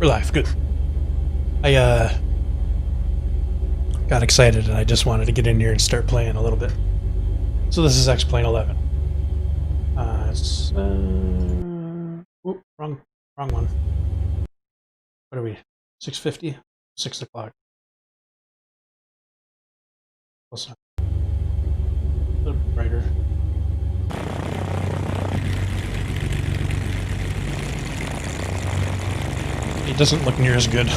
We're live. Good. I got excited and I just wanted to get in here and start playing a little bit. So this is X-Plane 11. Whoop, wrong one. What are we? 6:50? 6 o'clock. Close enough. A little bit brighter. It doesn't look near as good. Too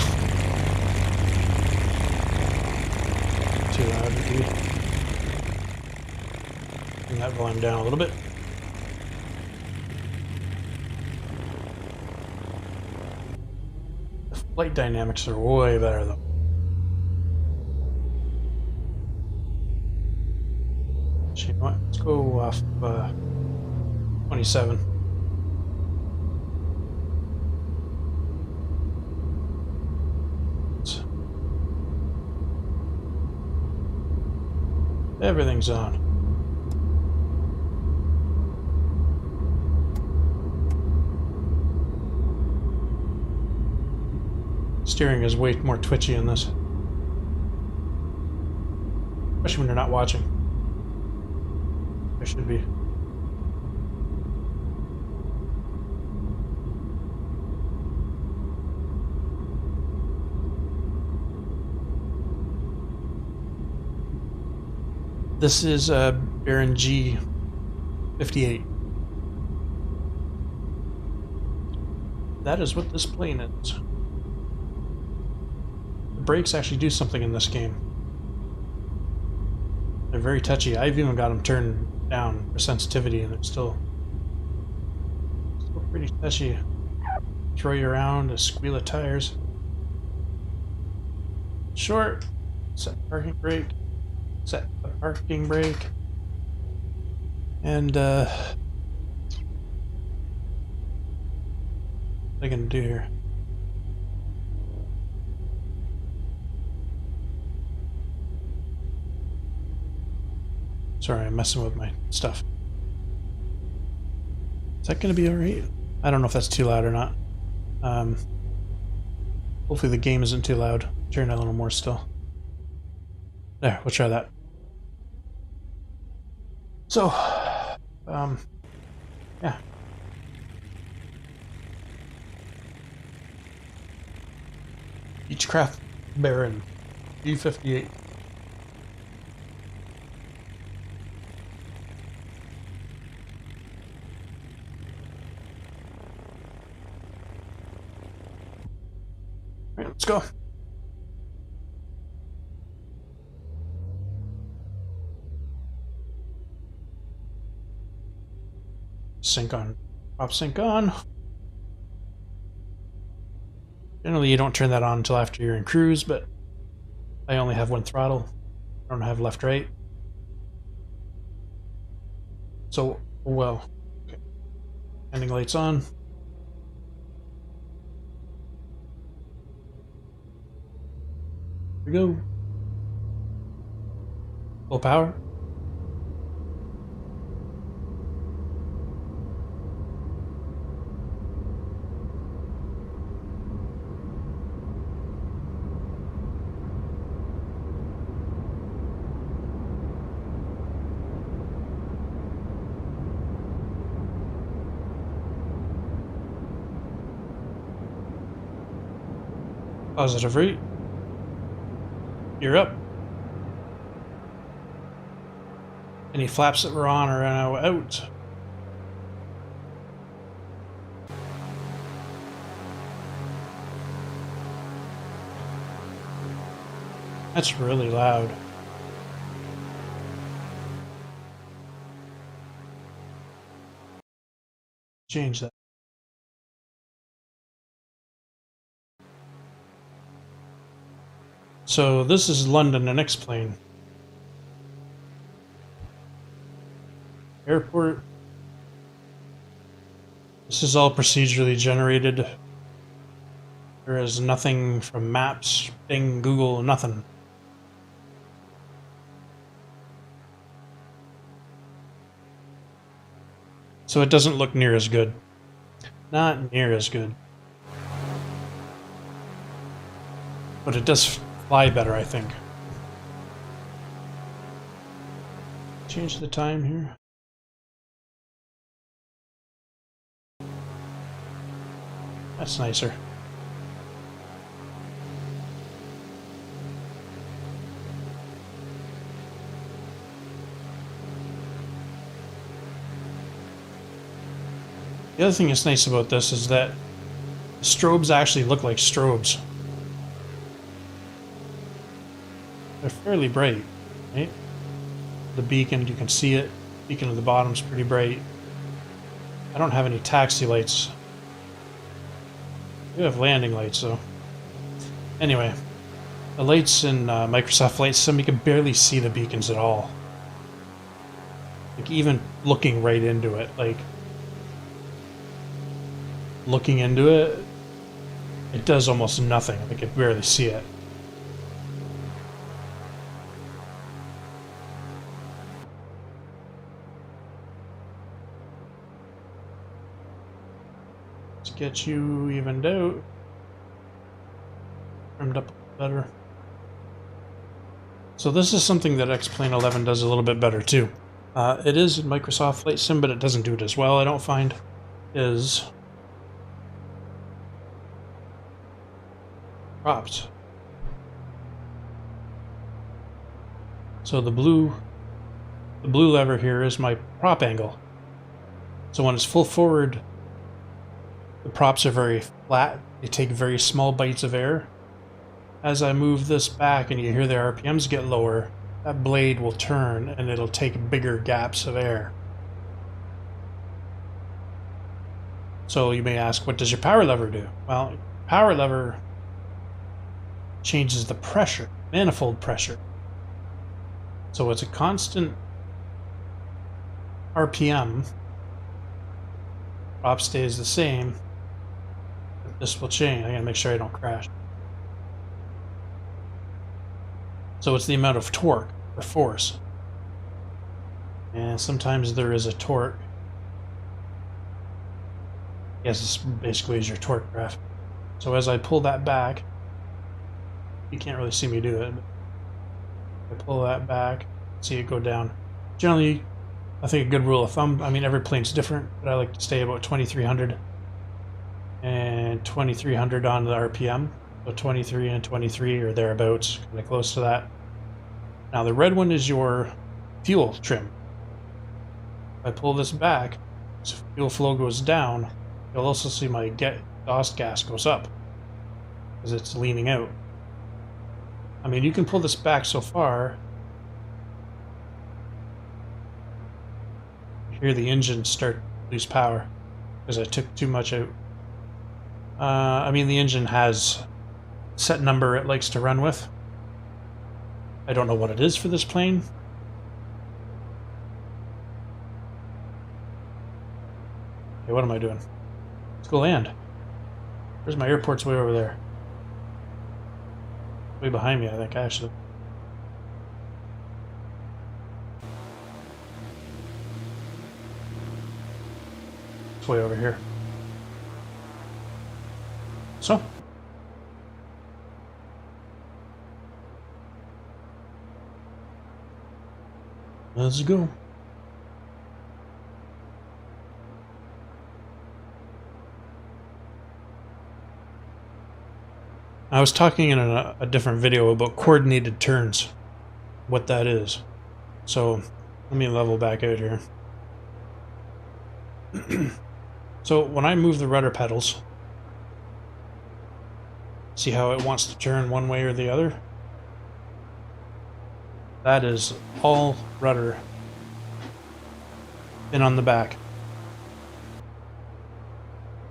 loud, maybe. Bring that volume down a little bit. The flight dynamics are way better though. You know what? Let's go off 27. Everything's on. Steering is way more twitchy in this. Especially when you're not watching. I should be. This is Baron G58. That is what this plane is. The brakes actually do something in this game. They're very touchy. I've even got them turned down for sensitivity and they're still pretty touchy. Throw you around, a squeal of tires. Short. Set parking brake. Set the parking brake. And what am I gonna do here? Sorry, I'm messing with my stuff. Is that gonna be alright? I don't know if that's too loud or not. Hopefully the game isn't too loud. Turn it a little more still. There, we'll try that. So, yeah. Beechcraft Baron G58. Alright, let's go. Sync on. Prop sync on. Generally you don't turn that on until after you're in cruise, but I only have one throttle. I don't have left right. So, well. Okay. Ending lights on. Here we go. Full power. Positive rate. You're up. Any flaps that were on are now out. That's really loud. Change that. So this is London and X-Plane. Airport. This is all procedurally generated. There is nothing from Maps, Bing, Google, nothing. So it doesn't look near as good. Not near as good. but it does fly better, I think. Change the time here. That's nicer. The other thing that's nice about this is that strobes actually look like strobes. They're fairly bright, right? The beacon, you can see it. Beacon at the bottom's pretty bright. I don't have any taxi lights. I do have landing lights though. Anyway, the lights in Microsoft Flight Sim, you can barely see the beacons at all. Like even looking right into it, like looking into it, it does almost nothing. I can barely see it. Let's get you evened out. Trimmed up better. So this is something that X-Plane 11 does a little bit better too. It is in Microsoft Flight Sim, but it doesn't do it as well, I don't find, is props. So the blue lever here is my prop angle. So when it's full forward, the props are very flat. They take very small bites of air. As I move this back and you hear the RPMs get lower, that blade will turn and it'll take bigger gaps of air. So you may ask, what does your power lever do? Well, power lever changes the pressure, manifold pressure. So it's a constant RPM. Prop stays the same. But this will change. I gotta make sure I don't crash. So it's the amount of torque or force. And sometimes there is a torque. Yes, this basically is your torque graph. So as I pull that back, you can't really see me do it. But I pull that back, see it go down. Generally, I think a good rule of thumb, I mean every plane's different, but I like to stay about 2300 and 2300 on the RPM. So 23 and 23 or thereabouts, kind of close to that. Now the red one is your fuel trim. If I pull this back, so fuel flow goes down, you'll also see my exhaust gas goes up because it's leaning out. I mean, you can pull this back so far. You hear the engine start to lose power because I took too much out. I mean, the engine has a set number it likes to run with. I don't know what it is for this plane. Hey, what am I doing? Let's go land. Where's my airport's way over there? Way behind me, I think, actually. It's way over here. So. Let's go. I was talking in a different video about coordinated turns, what that is. So let me level back out here. So when I move the rudder pedals, see how it wants to turn one way or the other? That is all rudder and on the back.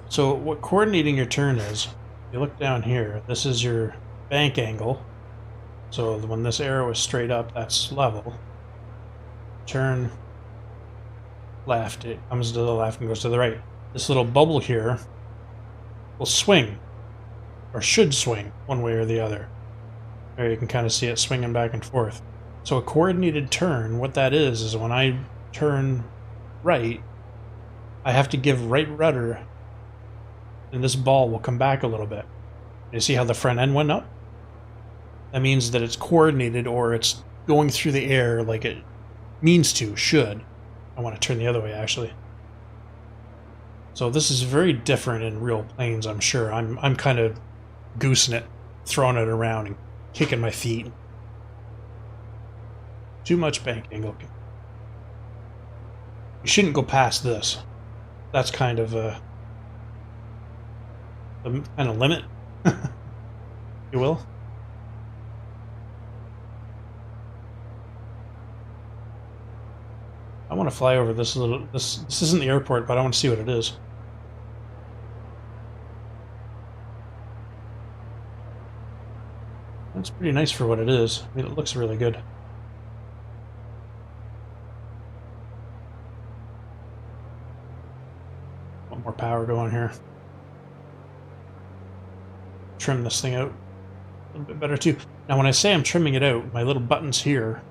So what coordinating your turn is, you look down here, this is your bank angle. So when this arrow is straight up, that's level. Turn left, it comes to the left and goes to the right. This little bubble here will swing, or should swing, one way or the other. There you can kind of see it swinging back and forth. So a coordinated turn, what that is when I turn right, I have to give right rudder, and this ball will come back a little bit. You see how the front end went up? that means that it's coordinated or it's going through the air like it means to, should. I want to turn the other way, actually. So this is very different in real planes, I'm sure. I'm kind of goosing it, throwing it around and kicking my feet. Too much bank angle. You shouldn't go past this. That's kind of a kind of limit, you will. I want to fly over this little. This isn't the airport, but I want to see what it is. That's pretty nice for what it is. I mean, it looks really good. Want more power going here. Trim this thing out a little bit better too. Now, when I say I'm trimming it out, my little buttons here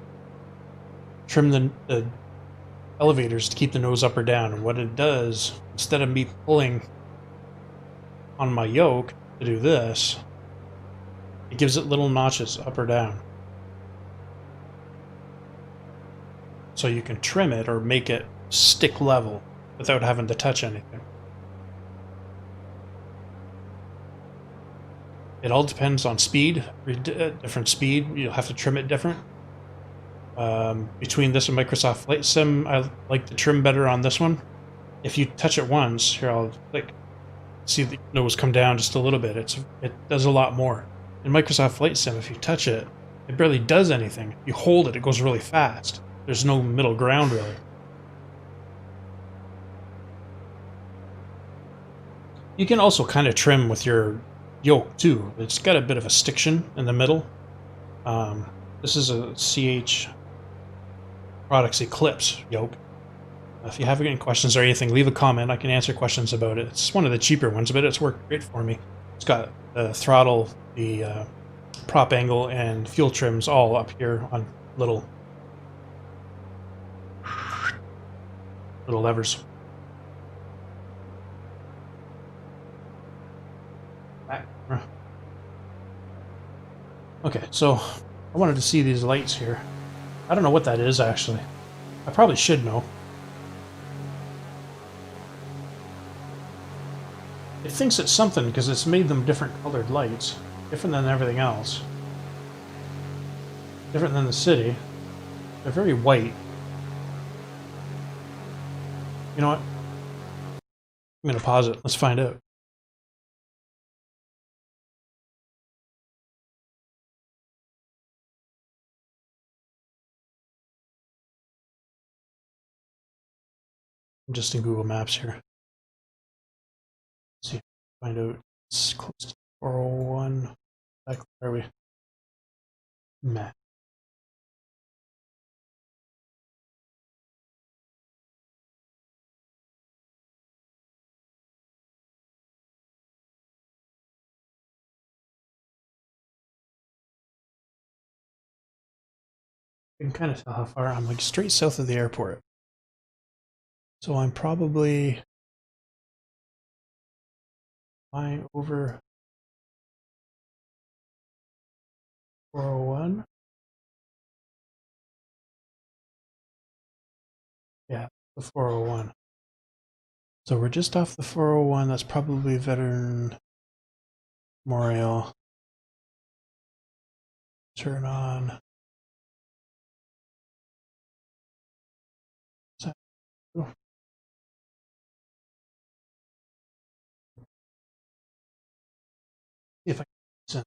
trim the elevators to keep the nose up or down. And what it does, instead of me pulling on my yoke to do this, it gives it little notches up or down. So you can trim it or make it stick level without having to touch anything. It all depends on speed. Different speed, you'll have to trim it different. Between this and Microsoft Flight Sim, I like to trim better on this one. If you touch it once, here I'll click, see the nose come down just a little bit. It does a lot more. In Microsoft Flight Sim, if you touch it, it barely does anything. If you hold it, it goes really fast. There's no middle ground really. You can also kind of trim with your yoke too. It's got a bit of a stiction in the middle. This is a CH Products Eclipse yoke. If you have any questions or anything, leave a comment. I can answer questions about it. It's one of the cheaper ones, but it's worked great for me. It's got the throttle, the prop angle, and fuel trims all up here on little levers. Okay, so I wanted to see these lights here. I don't know what that is, actually. I probably should know. It thinks it's something because it's made them different colored lights. Different than everything else. Different than the city. They're very white. You know what? I'm going to pause it. Let's find out. I'm just in Google Maps here. Let's see. Find out. It's close to 401. Where are we? Map. You can kind of tell how far I'm, like straight south of the airport. So I'm probably flying over 401. Yeah, the 401. So we're just off the 401. That's probably Veteran Memorial. Turn on. Oh. If I can.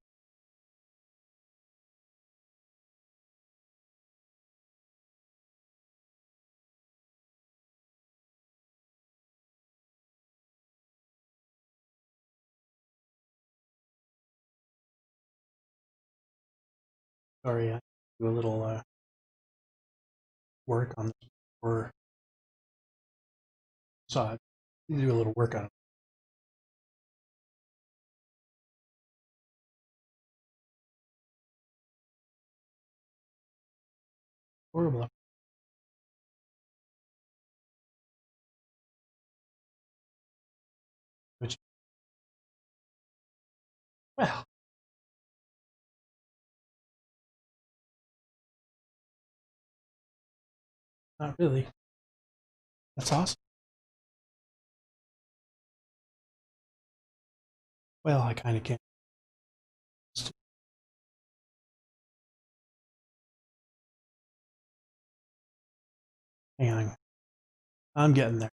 Sorry, I do a little work on this before. So I need to do a little work on it. Horrible. Which, well, Not really. That's awesome. Well, I kind of can't. Hang on. I'm getting there.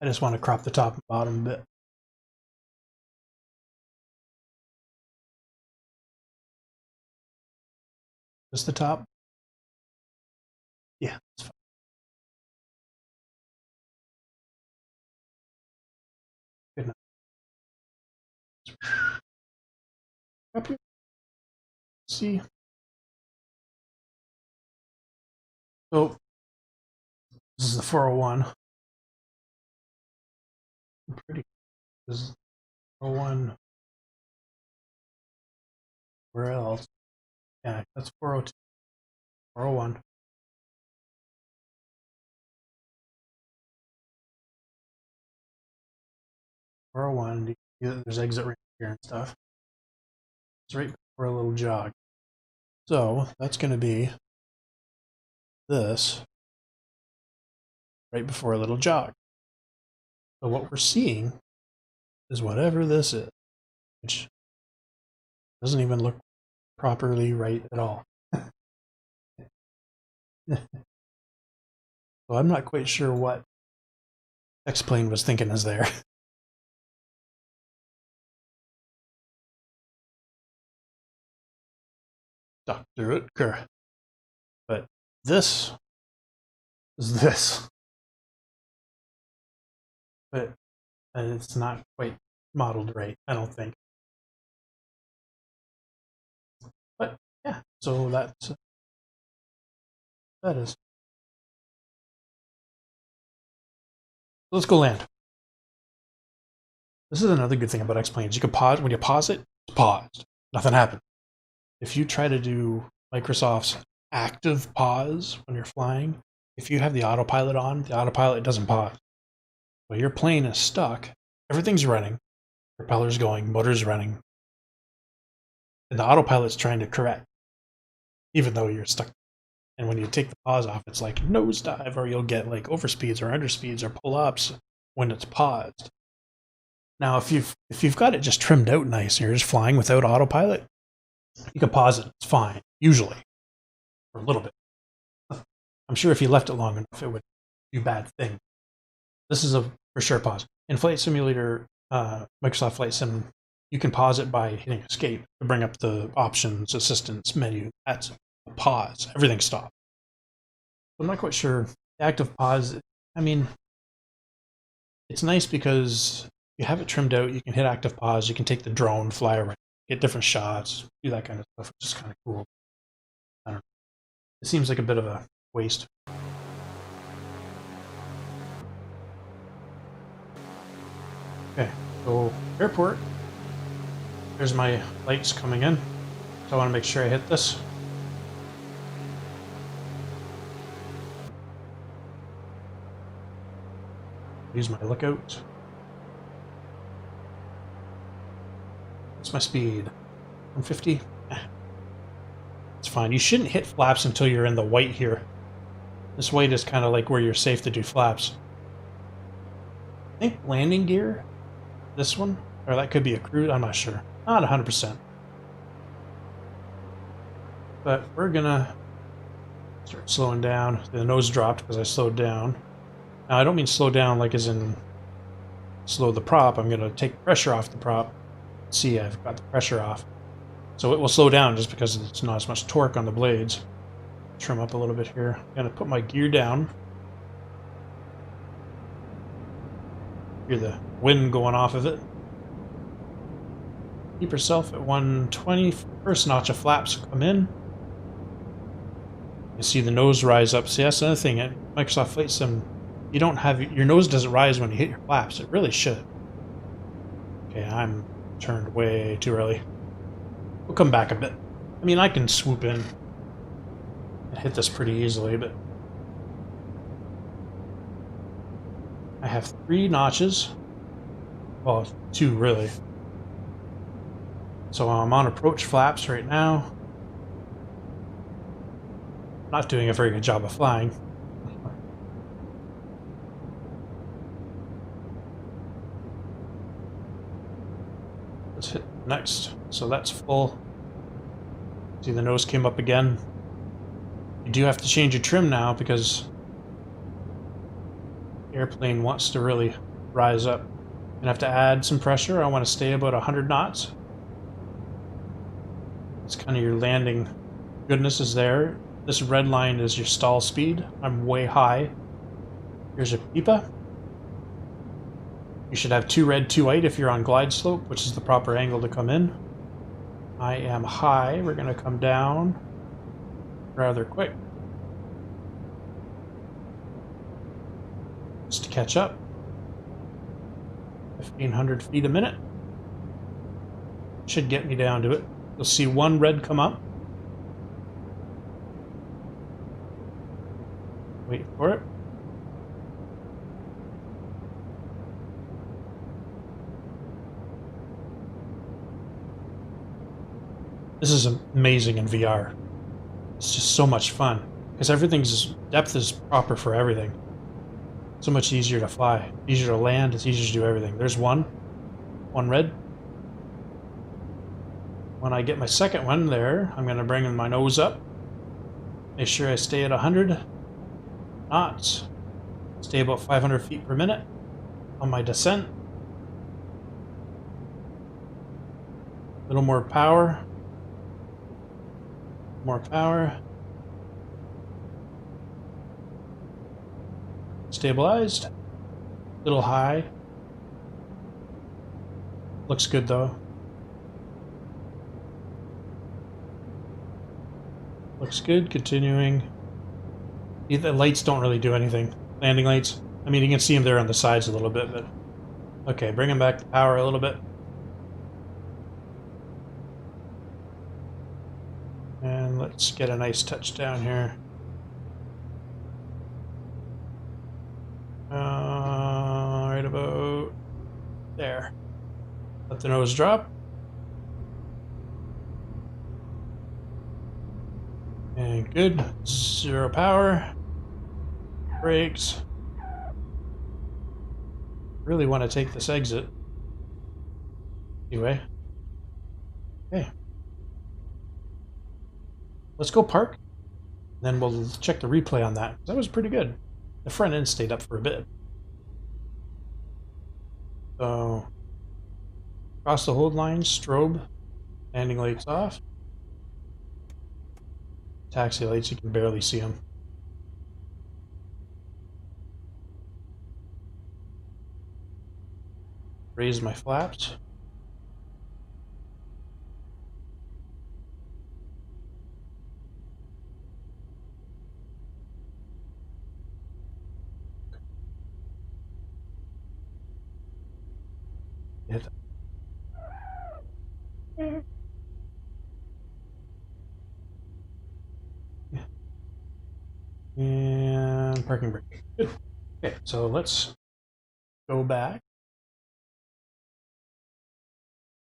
I just want to crop the top and bottom a bit. Just the top? Yeah, that's fine. Good enough. Up here. See? So, this is the 401. Pretty. This is 401. Where else? Yeah, that's 402. 401. 401. There's exit right here and stuff. It's right before a little jog. So that's going to be this right before a little jog. So what we're seeing is whatever this is, which doesn't even look properly right at all. So I'm not quite sure what X-Plane was thinking is there. Dr. Utker. But this is this. But it's not quite modeled right, I don't think. But yeah, so that is. Let's go land. This is another good thing about X-Planes. You can pause. When you pause it, it's paused. Nothing happened. If you try to do Microsoft's active pause when you're flying, if you have the autopilot on, the autopilot doesn't pause. But your plane is stuck. Everything's running. Propeller's going, motor's running. And the autopilot's trying to correct, even though you're stuck. And when you take the pause off, it's like nosedive, or you'll get like overspeeds or underspeeds or pull-ups when it's paused. Now, if you've got it just trimmed out nice and you're just flying without autopilot, you can pause it. It's fine, usually, for a little bit. I'm sure if you left it long enough, it would do bad things. This is a for sure pause. In Flight Simulator, Microsoft Flight Sim, you can pause it by hitting escape to bring up the options assistance menu. That's a pause. Everything stops. I'm not quite sure. The active pause, I mean, it's nice because you have it trimmed out. You can hit active pause. You can take the drone, fly around, get different shots, do that kind of stuff, which is kind of cool. I don't know. It seems like a bit of a waste. Okay, so airport. There's my lights coming in. So I want to make sure I hit this. Use my lookout. What's my speed? 150? It's fine. You shouldn't hit flaps until you're in the white here. This white is kind of like where you're safe to do flaps. I think landing gear, this one, or that could be a cruise, I'm not sure. Not 100%. But we're gonna start slowing down. The nose dropped because I slowed down. Now I don't mean slow down like as in slow the prop. I'm gonna take pressure off the prop. See, I've got the pressure off. So it will slow down just because it's not as much torque on the blades. Trim up a little bit here. I'm gonna put my gear down. Hear the wind going off of it. Keep yourself at 120. First notch of flaps come in. You see the nose rise up. See, that's another thing at Microsoft Flight Sim. You don't have your nose doesn't rise when you hit your flaps. It really should. Okay, I'm turned way too early. We'll come back a bit. I mean, I can swoop in and hit this pretty easily, but I have 3 notches. Well, 2 really. So I'm on approach flaps right now. not doing a very good job of flying. Let's hit next. So that's full. See, the nose came up again. You do have to change your trim now because the airplane wants to really rise up. You have to add some pressure. I want to stay about 100 knots. It's kind of your landing. Goodness is there. This red line is your stall speed. I'm way high. Here's your pipa. You should have 2 red, 2 white if you're on glide slope, which is the proper angle to come in. I am high. We're going to come down rather quick. Just to catch up. 1,500 feet a minute. Should get me down to it. You'll see 1 red come up. Wait for it. This is amazing in VR. It's just so much fun because everything's depth is proper for everything. So much easier to fly, easier to land, it's easier to do everything. There's one red. When I get my second one there, I'm going to bring my nose up. Make sure I stay at 100 knots. Stay about 500 feet per minute on my descent. A little more power. More power. Stabilized. A little high. Looks good though. Looks good. Continuing. The lights don't really do anything. Landing lights. I mean, you can see them there on the sides a little bit, but okay, bringing back the power a little bit. And let's get a nice touchdown here. Right about there. Let the nose drop. And good. 0 power. Brakes. Really want to take this exit. Anyway. Okay. Let's go park. Then we'll check the replay on that. That was pretty good. The front end stayed up for a bit. So, cross the hold line, strobe, landing lights off. Taxi lights, you can barely see them. Raise my flaps. Hit. And parking brake. Good. Okay, so let's go back.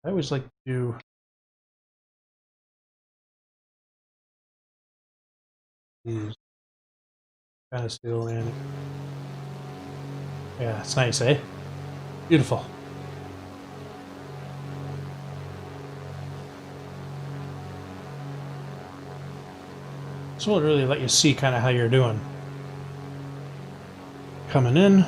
I always like to do these kind of still landing. Yeah, it's nice, eh? Beautiful. So it'll really let you see kind of how you're doing. Coming in.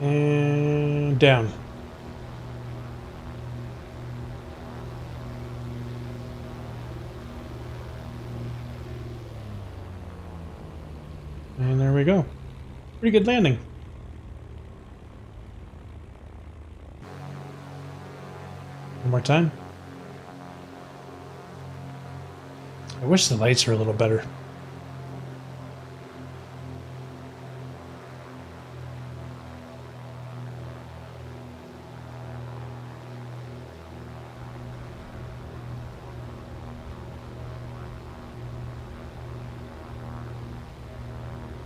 And down. And there we go. Pretty good landing. One more time. I wish the lights were a little better.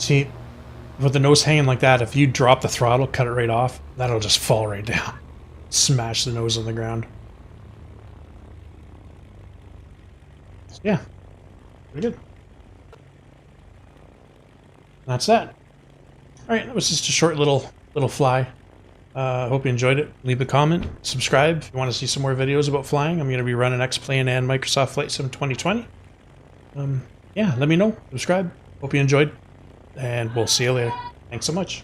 See, with the nose hanging like that, if you drop the throttle, cut it right off, that'll just fall right down. Smash the nose on the ground. Yeah, pretty good. That's that. All right, that was just a short little fly. Hope you enjoyed it. Leave a comment, subscribe if you want to see some more videos about flying. I'm going to be running X-Plane and Microsoft Flight Sim 2020. Yeah, let me know. Subscribe. Hope you enjoyed, and we'll see you later. Thanks so much.